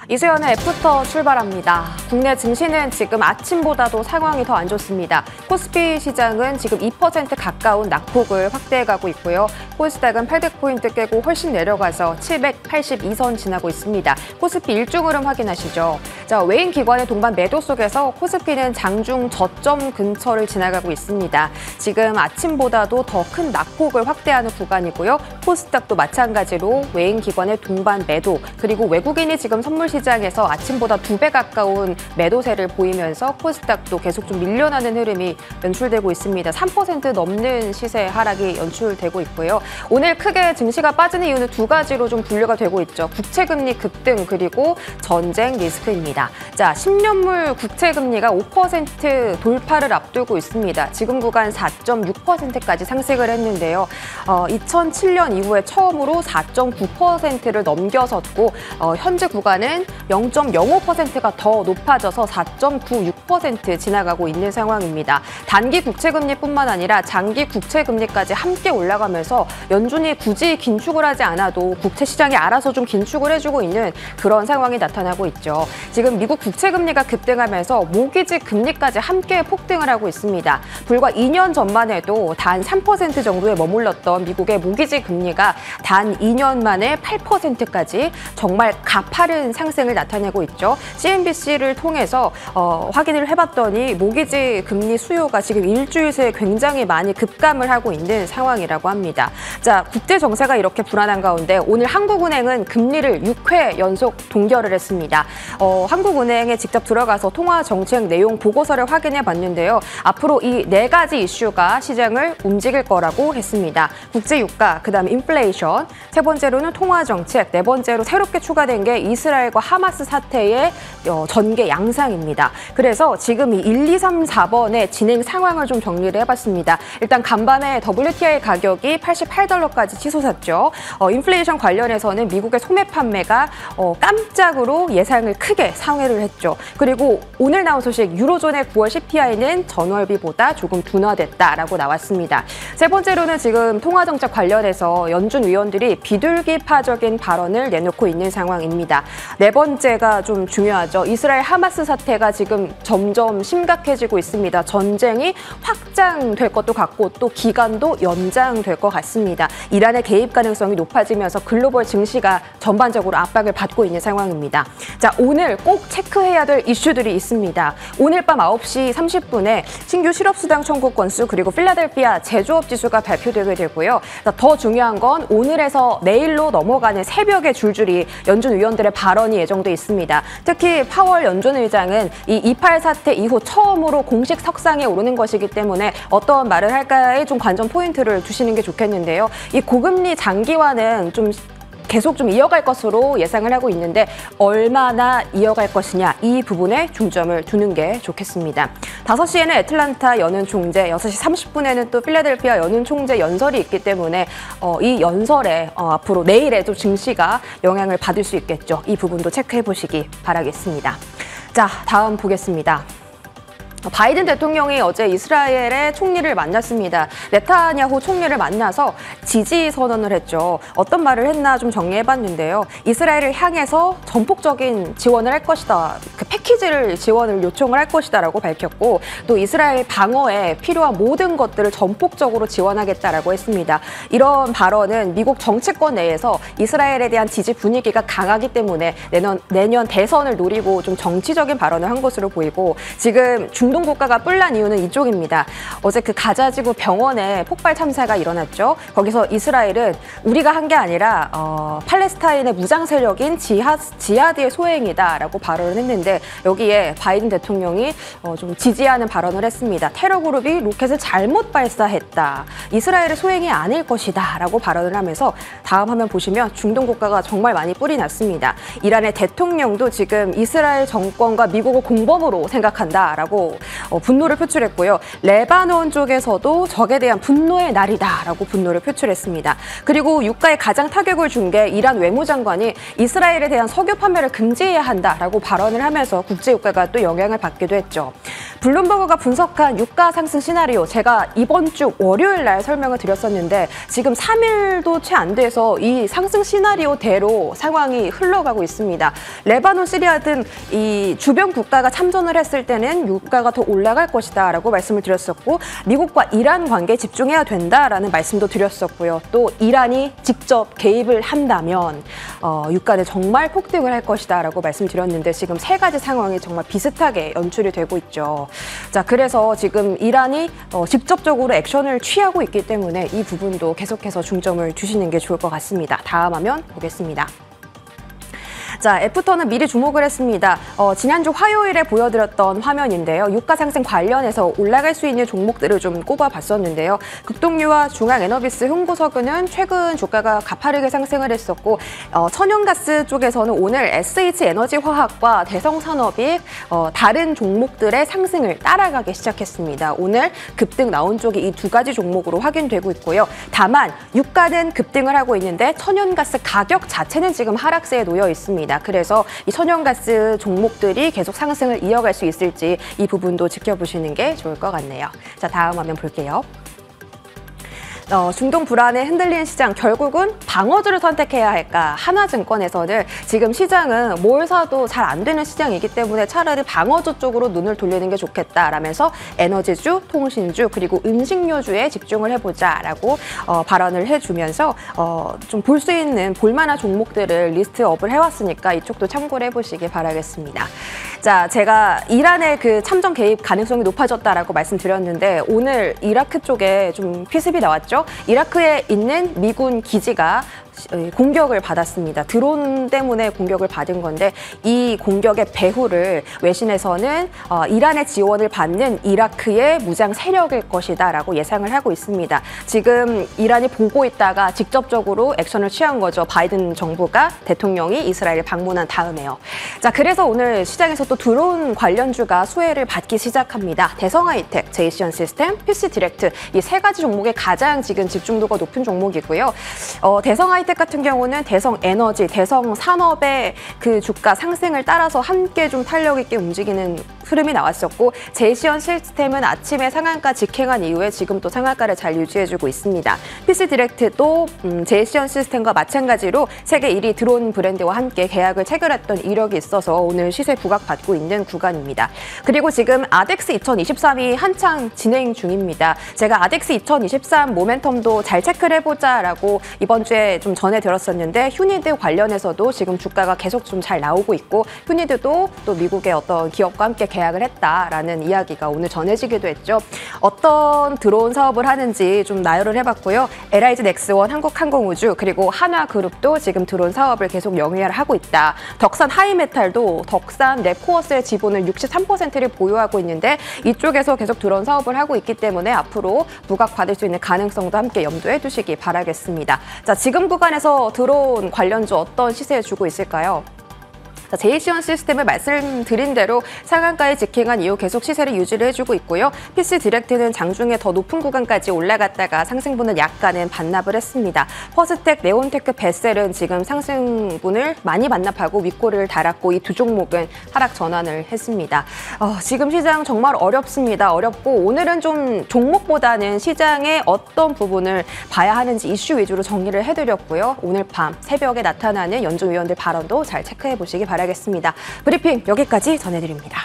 이수연의 애프터 출발합니다. 국내 증시는 지금 아침보다도 상황이 더 안 좋습니다. 코스피 시장은 지금 2% 가까운 낙폭을 확대해가고 있고요. 코스닥은 800포인트 깨고 훨씬 내려가서 782선 지나고 있습니다. 코스피 일중 흐름 확인하시죠. 자, 외인 기관의 동반 매도 속에서 코스피는 장중 저점 근처를 지나가고 있습니다. 지금 아침보다도 더 큰 낙폭을 확대하는 구간이고요. 코스닥도 마찬가지로 외인 기관의 동반 매도, 그리고 외국인이 지금 선물 시장에서 아침보다 2배 가까운 매도세를 보이면서 코스닥도 계속 좀 밀려나는 흐름이 연출되고 있습니다. 3% 넘는 시세 하락이 연출되고 있고요. 오늘 크게 증시가 빠지는 이유는 두 가지로 좀 분류가 되고 있죠. 국채금리 급등 그리고 전쟁 리스크입니다. 자, 10년물 국채금리가 5% 돌파를 앞두고 있습니다. 지금 구간 4.6%까지 상승을 했는데요. 2007년 이후에 처음으로 4.9%를 넘겨섰고 현재 구간은 0.05%가 더 높아져서 4.96% 지나가고 있는 상황입니다. 단기 국채금리뿐만 아니라 장기 국채금리까지 함께 올라가면서 연준이 굳이 긴축을 하지 않아도 국채 시장이 알아서 좀 긴축을 해주고 있는 그런 상황이 나타나고 있죠. 지금 미국 국채금리가 급등하면서 모기지 금리까지 함께 폭등을 하고 있습니다. 불과 2년 전만 해도 단 3% 정도에 머물렀던 미국의 모기지 금리가 단 2년 만에 8%까지 정말 가파른 상승을 나타내고 있죠. CNBC를 통해서 확인을 해봤더니 모기지 금리 수요가 지금 일주일 새에 굉장히 많이 급감을 하고 있는 상황이라고 합니다. 자, 국제 정세가 이렇게 불안한 가운데 오늘 한국은행은 금리를 6회 연속 동결을 했습니다. 한국은행에 직접 들어가서 통화 정책 내용 보고서를 확인해 봤는데요. 앞으로 이 4가지 이슈가 시장을 움직일 거라고 했습니다. 국제 유가, 그다음에 인플레이션, 세 번째로는 통화 정책, 네 번째로 새롭게 추가된 게 이스라엘과 하마스 사태의 전개 양상입니다. 그래서 지금 이 1, 2, 3, 4번의 진행 상황을 좀 정리를 해봤습니다. 일단 간밤에 WTI 가격이 $88까지 치솟았죠. 인플레이션 관련해서는 미국의 소매 판매가 깜짝으로 예상을 크게 상회를 했죠. 그리고 오늘 나온 소식 유로존의 9월 CPI는 전월비보다 조금 둔화됐다라고 나왔습니다. 세 번째로는 지금 통화정책 관련해서 연준 위원들이 비둘기파적인 발언을 내놓고 있는 상황입니다. 네 번째가 좀 중요하죠. 이스라엘 하마스 사태가 지금 점점 심각해지고 있습니다. 전쟁이 확장될 것도 같고 또 기간도 연장될 것 같습니다. 이란의 개입 가능성이 높아지면서 글로벌 증시가 전반적으로 압박을 받고 있는 상황입니다. 자, 오늘 꼭 체크해야 될 이슈들이 있습니다. 오늘 밤 9시 30분에 신규 실업수당 청구 건수 그리고 필라델피아 제조업 지수가 발표되게 되고요. 더 중요한 건 오늘에서 내일로 넘어가는 새벽에 줄줄이 연준 위원들의 발언이 예정돼 있습니다. 특히 파월 연준 의장은 이 28 사태 이후 처음으로 공식 석상에 오르는 것이기 때문에 어떤 말을 할까에 좀 관전 포인트를 두시는 게 좋겠는데요. 이 고금리 장기화는 좀 계속 좀 이어갈 것으로 예상을 하고 있는데 얼마나 이어갈 것이냐 이 부분에 중점을 두는 게 좋겠습니다. 5시에는 애틀란타 연은 총재, 6시 30분에는 또 필라델피아 연은 총재 연설이 있기 때문에 이 연설에 앞으로 내일에 좀 증시가 영향을 받을 수 있겠죠. 이 부분도 체크해 보시기 바라겠습니다. 자, 다음 보겠습니다. 바이든 대통령이 어제 이스라엘의 총리를 만났습니다. 네타냐후 총리를 만나서 지지 선언을 했죠. 어떤 말을 했나 좀 정리해봤는데요. 이스라엘을 향해서 전폭적인 지원을 할 것이다. 그 패키지를 지원을 요청을 할 것이다라고 밝혔고 또 이스라엘 방어에 필요한 모든 것들을 전폭적으로 지원하겠다라고 했습니다. 이런 발언은 미국 정치권 내에서 이스라엘에 대한 지지 분위기가 강하기 때문에 내년 대선을 노리고 좀 정치적인 발언을 한 것으로 보이고 지금 중동 국가가 뿔난 이유는 이쪽입니다. 어제 그 가자지구 병원에 폭발 참사가 일어났죠. 거기서 이스라엘은 우리가 한 게 아니라 팔레스타인의 무장 세력인 지하드의 소행이다라고 발언을 했는데 여기에 바이든 대통령이 좀 지지하는 발언을 했습니다. 테러 그룹이 로켓을 잘못 발사했다. 이스라엘의 소행이 아닐 것이다라고 발언을 하면서 다음 화면 보시면 중동 국가가 정말 많이 뿔이 났습니다. 이란의 대통령도 지금 이스라엘 정권과 미국을 공범으로 생각한다라고 분노를 표출했고요. 레바논 쪽에서도 적에 대한 분노의 날이다라고 분노를 표출했습니다. 그리고 유가에 가장 타격을 준 게 이란 외무장관이 이스라엘에 대한 석유 판매를 금지해야 한다라고 발언을 하면서 국제 유가가 또 영향을 받기도 했죠. 블룸버그가 분석한 유가 상승 시나리오, 제가 이번 주 월요일 날 설명을 드렸었는데 지금 3일도 채 안 돼서 이 상승 시나리오대로 상황이 흘러가고 있습니다. 레바논, 시리아 등 이 주변 국가가 참전을 했을 때는 유가가 더 올라갈 것이다 라고 말씀을 드렸었고, 미국과 이란 관계에 집중해야 된다라는 말씀도 드렸었고요. 또 이란이 직접 개입을 한다면 유가는 정말 폭등을 할 것이다 라고 말씀드렸는데 지금 세 가지 상황이 정말 비슷하게 연출이 되고 있죠. 자, 그래서 지금 이란이 직접적으로 액션을 취하고 있기 때문에 이 부분도 계속해서 중점을 두시는 게 좋을 것 같습니다. 다음 화면 보겠습니다. 자, 애프터는 미리 주목을 했습니다. 지난주 화요일에 보여드렸던 화면인데요. 유가 상승 관련해서 올라갈 수 있는 종목들을 좀 꼽아봤었는데요. 극동유와 중앙에너비스, 흥고석유는 최근 주가가 가파르게 상승을 했었고, 천연가스 쪽에서는 오늘 SH에너지화학과 대성산업이 다른 종목들의 상승을 따라가기 시작했습니다. 오늘 급등 나온 쪽이 이 두 가지 종목으로 확인되고 있고요. 다만 유가는 급등을 하고 있는데 천연가스 가격 자체는 지금 하락세에 놓여 있습니다. 그래서 이 천연가스 종목들이 계속 상승을 이어갈 수 있을지 이 부분도 지켜보시는 게 좋을 것 같네요. 자, 다음 화면 볼게요. 중동 불안에 흔들리는 시장, 결국은 방어주를 선택해야 할까? 하나증권에서는 지금 시장은 뭘 사도 잘 안 되는 시장이기 때문에 차라리 방어주 쪽으로 눈을 돌리는 게 좋겠다라면서 에너지주, 통신주, 그리고 음식료주에 집중을 해보자라고 발언을 해주면서 좀 볼 수 있는 볼만한 종목들을 리스트업을 해왔으니까 이쪽도 참고를 해보시기 바라겠습니다. 자, 제가 이란의 그 참전 개입 가능성이 높아졌다라고 말씀드렸는데 오늘 이라크 쪽에 좀 피습이 나왔죠. 이라크에 있는 미군 기지가 공격을 받았습니다. 드론 때문에 공격을 받은 건데 이 공격의 배후를 외신에서는 이란의 지원을 받는 이라크의 무장 세력일 것이다 라고 예상을 하고 있습니다. 지금 이란이 보고 있다가 직접적으로 액션을 취한 거죠. 바이든 정부가, 대통령이 이스라엘을 방문한 다음에요. 자, 그래서 오늘 시장에서 또 드론 관련주가 수혜를 받기 시작합니다. 대성하이텍, 제이시언 시스템, PC 디렉트, 이 세 가지 종목에 가장 지금 집중도가 높은 종목이고요. 대성하이텍 같은 경우는 대성에너지, 대성산업의 그 주가 상승을 따라서 함께 좀 탄력 있게 움직이는 흐름이 나왔었고, 제이시언 시스템은 아침에 상한가 직행한 이후에 지금 또 상한가를 잘 유지해주고 있습니다. PC 디렉트도 제이시언 시스템과 마찬가지로 세계 1위 드론 브랜드와 함께 계약을 체결했던 이력이 있어서 오늘 시세 부각받고 있는 구간입니다. 그리고 지금 아덱스 2023이 한창 진행 중입니다. 제가 아덱스 2023 모멘텀도 잘 체크를 해보자라고 이번 주에 좀 전해드렸었는데 휴니드 관련해서도 지금 주가가 계속 좀 잘 나오고 있고, 휴니드도 또 미국의 어떤 기업과 함께 계약을 했다라는 이야기가 오늘 전해지기도 했죠. 어떤 드론 사업을 하는지 좀 나열을 해봤고요. LIG 넥스원, 한국항공우주, 그리고 한화그룹도 지금 드론 사업을 계속 영위를 하고 있다. 덕산 하이메탈도 덕산 랩코어스의 지분을 63%를 보유하고 있는데 이쪽에서 계속 드론 사업을 하고 있기 때문에 앞으로 부각받을 수 있는 가능성도 함께 염두에 두시기 바라겠습니다. 자, 지금 구간에서 드론 관련주 어떤 시세 주고 있을까요? 자, 제이시언 시스템을 말씀드린 대로 상한가에 직행한 이후 계속 시세를 유지를 해주고 있고요. PC 디렉트는 장중에 더 높은 구간까지 올라갔다가 상승분을 약간은 반납을 했습니다. 퍼스텍, 네온테크, 베셀은 지금 상승분을 많이 반납하고 윗꼬리를 달았고 이 두 종목은 하락 전환을 했습니다. 지금 시장 정말 어렵습니다. 어렵고 오늘은 좀 종목보다는 시장의 어떤 부분을 봐야 하는지 이슈 위주로 정리를 해드렸고요. 오늘 밤 새벽에 나타나는 연준 위원들 발언도 잘 체크해 보시기 바랍니다. 브리핑 여기까지 전해드립니다.